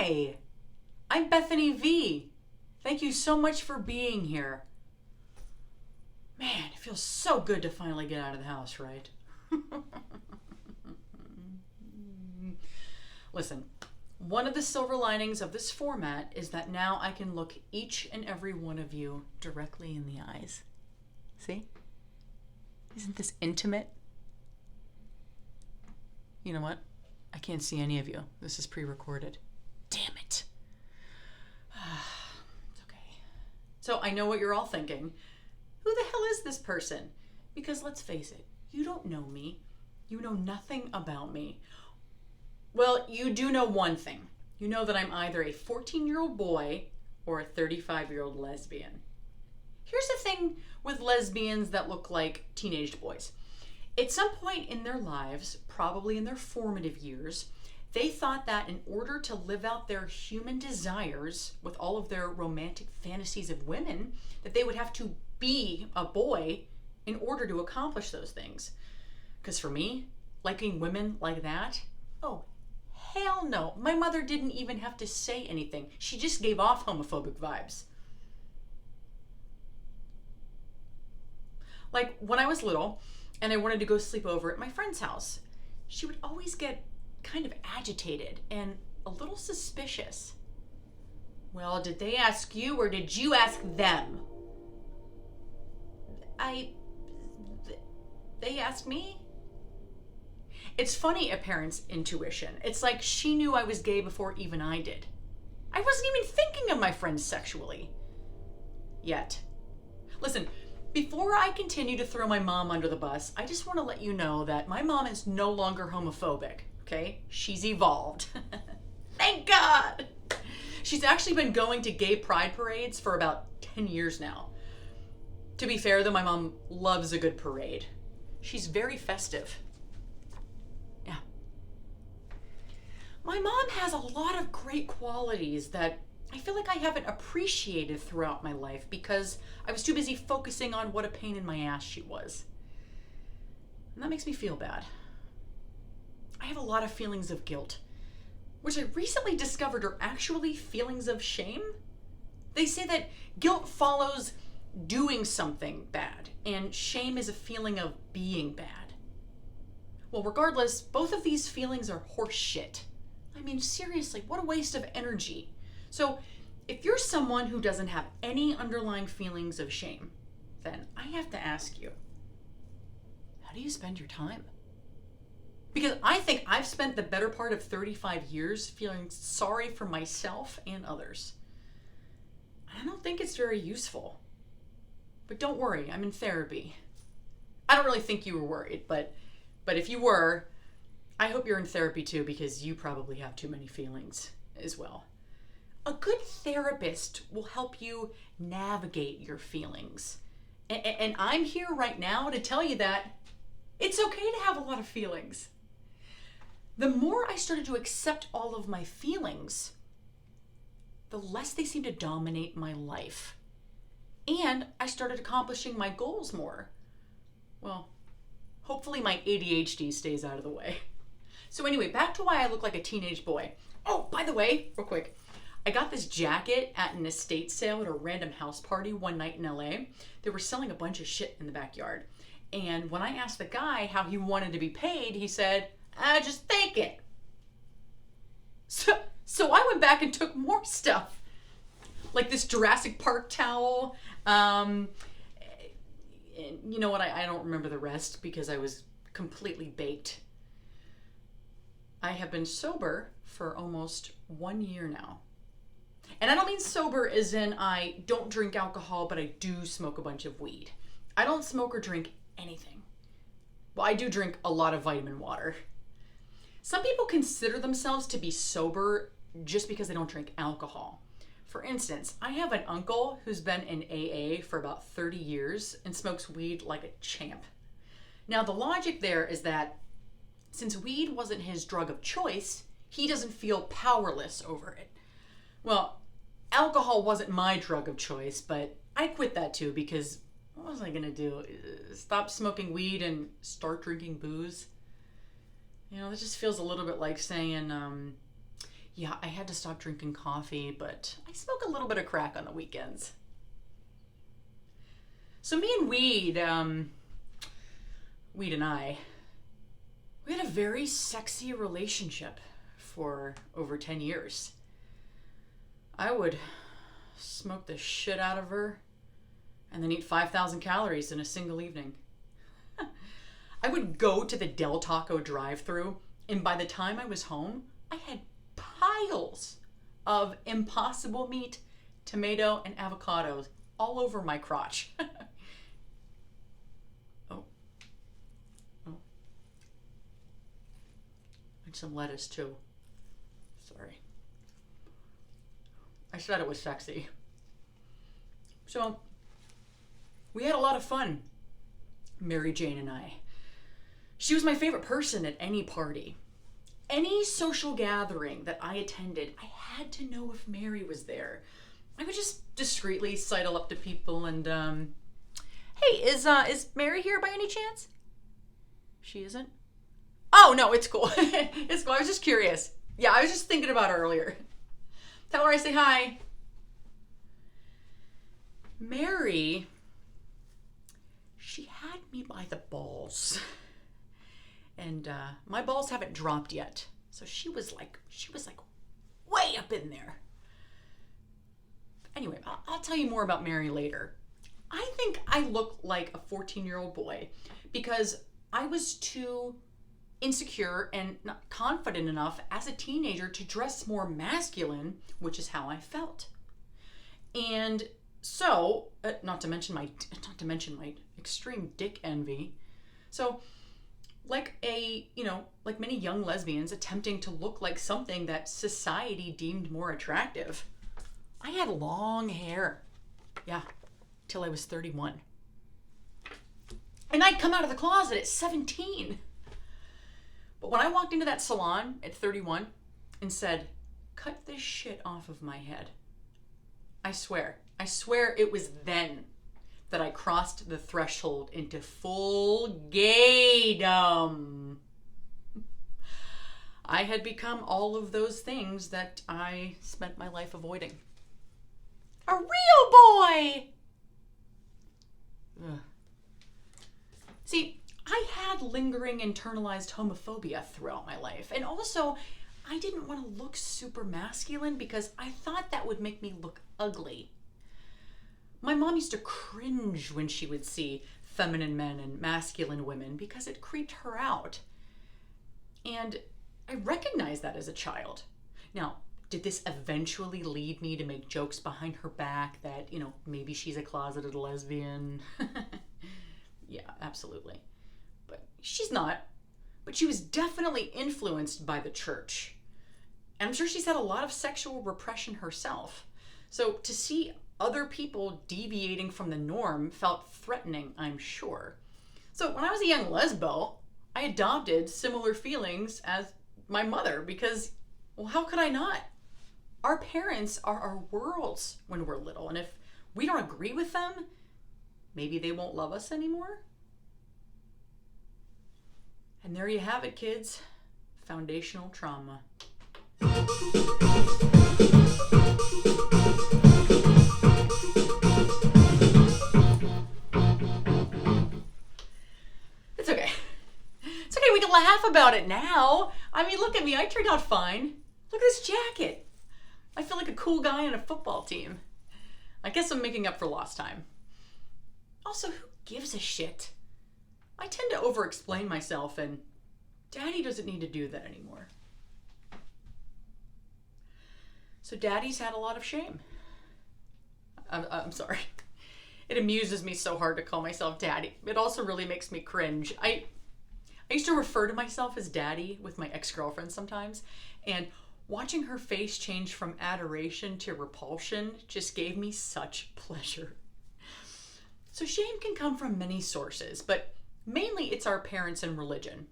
Hi, I'm Bethany Vee. Thank you so much for being here. Man, it feels so good to finally get out of the house, right? Listen, one of the silver linings of this format is that now I can look each and every one of you directly in the eyes. See? Isn't this intimate? You know what? I can't see any of you. This is pre-recorded. Damn it. It's okay. So I know what you're all thinking. Who the hell is this person? Because let's face it, you don't know me. You know nothing about me. Well, you do know one thing. You know that I'm either a 14-year-old boy or a 35-year-old lesbian. Here's the thing with lesbians that look like teenage boys. At some point in their lives, probably in their formative years, they thought that in order to live out their human desires with all of their romantic fantasies of women, that they would have to be a boy in order to accomplish those things. Because for me, liking women like that, oh, hell no. My mother didn't even have to say anything. She just gave off homophobic vibes. Like when I was little and I wanted to go sleep over at my friend's house, she would always get kind of agitated and a little suspicious. Well, did they ask you or did you ask them? They asked me? It's funny, a parent's intuition. It's like she knew I was gay before even I did. I wasn't even thinking of my friends sexually. Yet. Listen, before I continue to throw my mom under the bus, I just want to let you know that my mom is no longer homophobic, okay? She's evolved. Thank God! She's actually been going to gay pride parades for about 10 years now. To be fair, though, my mom loves a good parade. She's very festive. Yeah. My mom has a lot of great qualities that I feel like I haven't appreciated throughout my life because I was too busy focusing on what a pain in my ass she was. And that makes me feel bad. I have a lot of feelings of guilt, which I recently discovered are actually feelings of shame. They say that guilt follows doing something bad, and shame is a feeling of being bad. Well, regardless, both of these feelings are horse shit. I mean, seriously, what a waste of energy. So, if you're someone who doesn't have any underlying feelings of shame, then I have to ask you, how do you spend your time? Because I think I've spent the better part of 35 years feeling sorry for myself and others. I don't think it's very useful. But don't worry, I'm in therapy. I don't really think you were worried, but if you were, I hope you're in therapy too, because you probably have too many feelings as well. A good therapist will help you navigate your feelings. And I'm here right now to tell you that it's okay to have a lot of feelings. The more I started to accept all of my feelings, the less they seemed to dominate my life. And I started accomplishing my goals more. Well, hopefully my ADHD stays out of the way. So anyway, back to why I look like a teenage boy. Oh, by the way, real quick, I got this jacket at an estate sale at a random house party one night in LA. They were selling a bunch of shit in the backyard. And when I asked the guy how he wanted to be paid, he said, just take it. So I went back and took more stuff. Like this Jurassic Park towel. And you know what? I don't remember the rest because I was completely baked. I have been sober for almost 1 year now. And I don't mean sober as in I don't drink alcohol, but I do smoke a bunch of weed. I don't smoke or drink anything. Well, I do drink a lot of vitamin water. Some people consider themselves to be sober just because they don't drink alcohol. For instance, I have an uncle who's been in AA for about 30 years and smokes weed like a champ. Now, the logic there is that since weed wasn't his drug of choice, he doesn't feel powerless over it. Well, alcohol wasn't my drug of choice, but I quit that too because what was I gonna do? Stop smoking weed and start drinking booze? You know, that just feels a little bit like saying, Yeah, I had to stop drinking coffee, but I smoke a little bit of crack on the weekends. So me and Weed and I, we had a very sexy relationship for over 10 years. I would smoke the shit out of her and then eat 5,000 calories in a single evening. I would go to the Del Taco drive-thru, and by the time I was home, I had piles of Impossible Meat, tomato, and avocados all over my crotch. Oh. And some lettuce too. Sorry. I said it was sexy. So, we had a lot of fun, Mary Jane and I. She was my favorite person at any party. Any social gathering that I attended, I had to know if Mary was there. I would just discreetly sidle up to people and, hey, is Mary here by any chance? She isn't? Oh, no, it's cool. It's cool. I was just curious. Yeah, I was just thinking about her earlier. Tell her I say hi. Mary, she had me by the balls. And my balls haven't dropped yet. So she was like way up in there. Anyway, I'll tell you more about Mary later. I think I look like a 14-year-old boy because I was too insecure and not confident enough as a teenager to dress more masculine, which is how I felt. And so, not to mention my extreme dick envy. So, like many young lesbians attempting to look like something that society deemed more attractive, I had long hair. Yeah, till I was 31. And I'd come out of the closet at 17. But when I walked into that salon at 31 and said, "Cut this shit off of my head," I swear it was then that I crossed the threshold into full gaydom. I had become all of those things that I spent my life avoiding. A real boy! Ugh. See, I had lingering internalized homophobia throughout my life. And also, I didn't want to look super masculine because I thought that would make me look ugly. My mom used to cringe when she would see feminine men and masculine women because it creeped her out. And I recognized that as a child. Now, did this eventually lead me to make jokes behind her back that, maybe she's a closeted lesbian? Yeah, absolutely. But she's not. But she was definitely influenced by the church. And I'm sure she's had a lot of sexual repression herself. So to see other people deviating from the norm felt threatening, I'm sure. So when I was a young lesbo, I adopted similar feelings as my mother because, well, how could I not? Our parents are our worlds when we're little, and if we don't agree with them, maybe they won't love us anymore. And there you have it, kids. Foundational trauma. It's okay. It's okay, we can laugh about it now. I mean, look at me, I turned out fine. Look at this jacket. I feel like a cool guy on a football team. I guess I'm making up for lost time. Also, who gives a shit? I tend to over-explain myself, and Daddy doesn't need to do that anymore. So Daddy's had a lot of shame. I'm sorry. It amuses me so hard to call myself Daddy. It also really makes me cringe. I used to refer to myself as Daddy with my ex-girlfriend sometimes, and watching her face change from adoration to repulsion just gave me such pleasure. So shame can come from many sources, but mainly it's our parents and religion.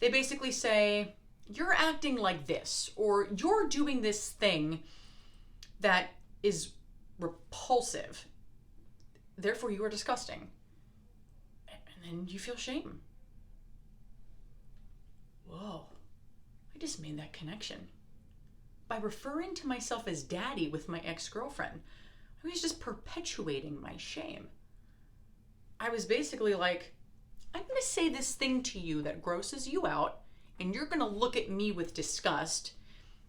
They basically say, you're acting like this, or you're doing this thing that is repulsive. Therefore, you are disgusting. And then you feel shame. Whoa, I just made that connection. by referring to myself as daddy with my ex-girlfriend, I was just perpetuating my shame. I was basically like, I'm going to say this thing to you that grosses you out, and you're going to look at me with disgust,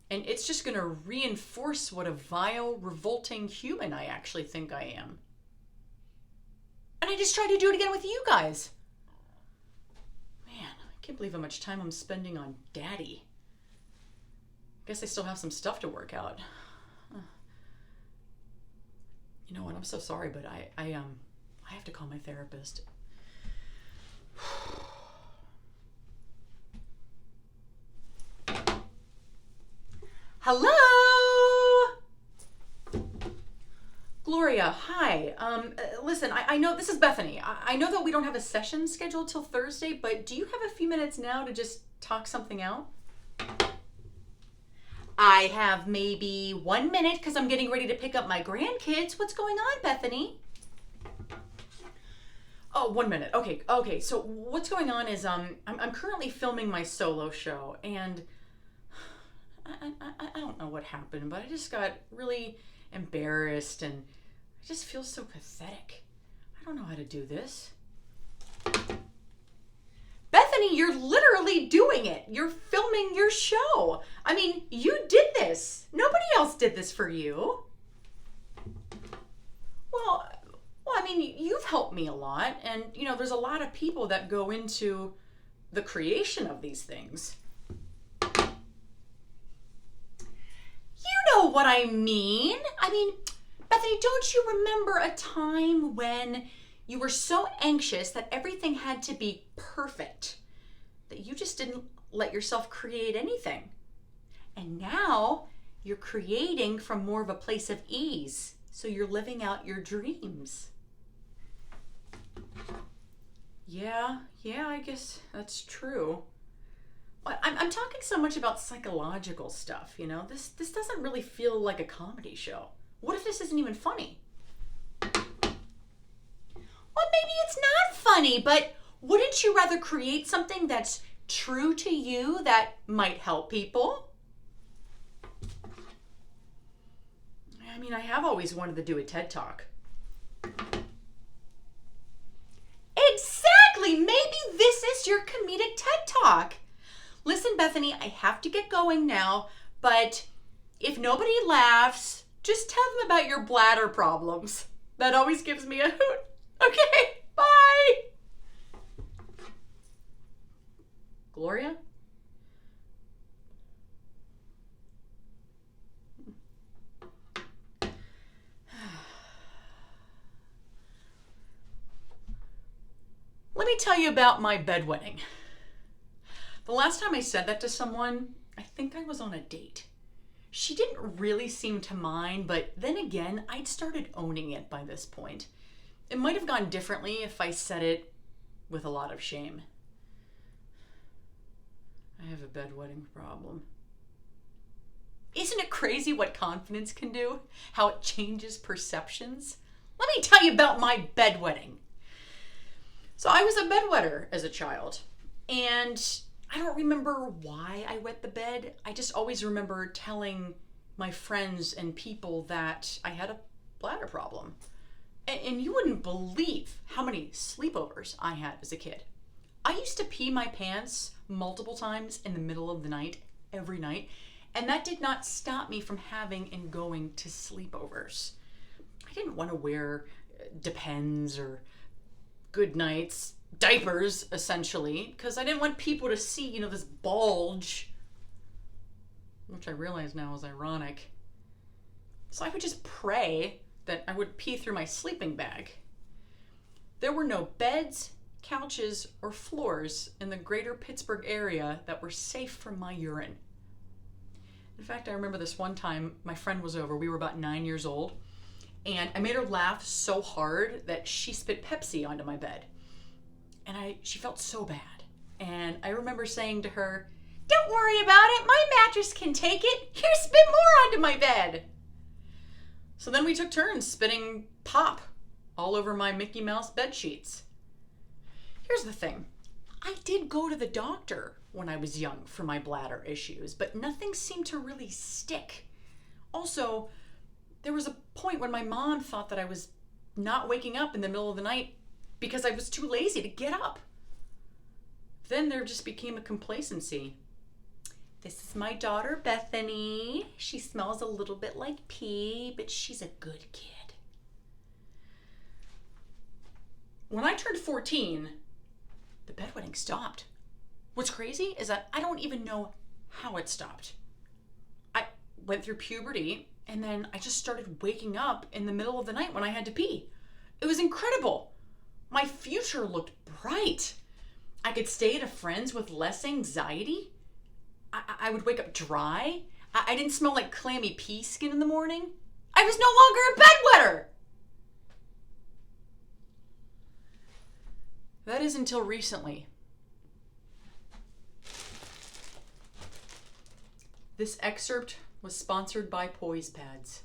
and it's just going to reinforce what a vile, revolting human I actually think I am. And I just tried to do it again with you guys. Man, I can't believe how much time I'm spending on daddy. Guess I still have some stuff to work out. You know what? I'm so sorry, but I have to call my therapist. Hello? Gloria, hi. Listen, I know this is Bethany. I know that we don't have a session scheduled till Thursday, but do you have a few minutes now to just talk something out? I have maybe 1 minute because I'm getting ready to pick up my grandkids. What's going on, Bethany? Oh, 1 minute. Okay. So what's going on is I'm currently filming my solo show, and I don't know what happened, but I just got really embarrassed, and I just feel so pathetic. I don't know how to do this. Bethany, you're literally doing it. You're filming your show. I mean, you did this. Nobody else did this for you. Well, I mean, you've helped me a lot, and there's a lot of people that go into the creation of these things. You know what I mean. Bethany, don't you remember a time when you were so anxious that everything had to be perfect that you just didn't let yourself create anything? And now you're creating from more of a place of ease, so you're living out your dreams. Yeah, I guess that's true. But I'm talking so much about psychological stuff, This doesn't really feel like a comedy show. What if this isn't even funny? Well, maybe it's not funny, but wouldn't you rather create something that's true to you that might help people? I have always wanted to do a TED Talk. Exactly! Maybe this is your comedic TED Talk. Listen, Bethany, I have to get going now, but if nobody laughs, just tell them about your bladder problems. That always gives me a hoot. Okay, bye! Gloria? Let me tell you about my bedwetting. The last time I said that to someone, I think I was on a date. She didn't really seem to mind, but then again, I'd started owning it by this point. It might have gone differently if I said it with a lot of shame. I have a bedwetting problem. Isn't it crazy what confidence can do? How it changes perceptions? Let me tell you about my bedwetting. So I was a bedwetter as a child, and I don't remember why I wet the bed. I just always remember telling my friends and people that I had a bladder problem. And you wouldn't believe how many sleepovers I had as a kid. I used to pee my pants multiple times in the middle of the night, every night, and that did not stop me from having and going to sleepovers. I didn't want to wear Depends or Good Nights, diapers, essentially, because I didn't want people to see, this bulge, which I realize now is ironic. So I would just pray that I would pee through my sleeping bag. There were no beds, couches, or floors in the greater Pittsburgh area that were safe from my urine. In fact, I remember this one time my friend was over. We were about 9 years old, and I made her laugh so hard that she spit Pepsi onto my bed. And she felt so bad. And I remember saying to her, "Don't worry about it. My mattress can take it. Here, spit more onto my bed." So then we took turns spitting pop all over my Mickey Mouse bed sheets. Here's the thing. I did go to the doctor when I was young for my bladder issues, but nothing seemed to really stick. Also, there was a point when my mom thought that I was not waking up in the middle of the night because I was too lazy to get up. Then there just became a complacency. This is my daughter, Bethany. She smells a little bit like pee, but she's a good kid. When I turned 14, the bedwetting stopped. What's crazy is that I don't even know how it stopped. I went through puberty, and then I just started waking up in the middle of the night when I had to pee. It was incredible. My future looked bright. I could stay at a friend's with less anxiety. I would wake up dry. I didn't smell like clammy pea skin in the morning. I was no longer a bedwetter. That is until recently. This excerpt was sponsored by Poise Pads.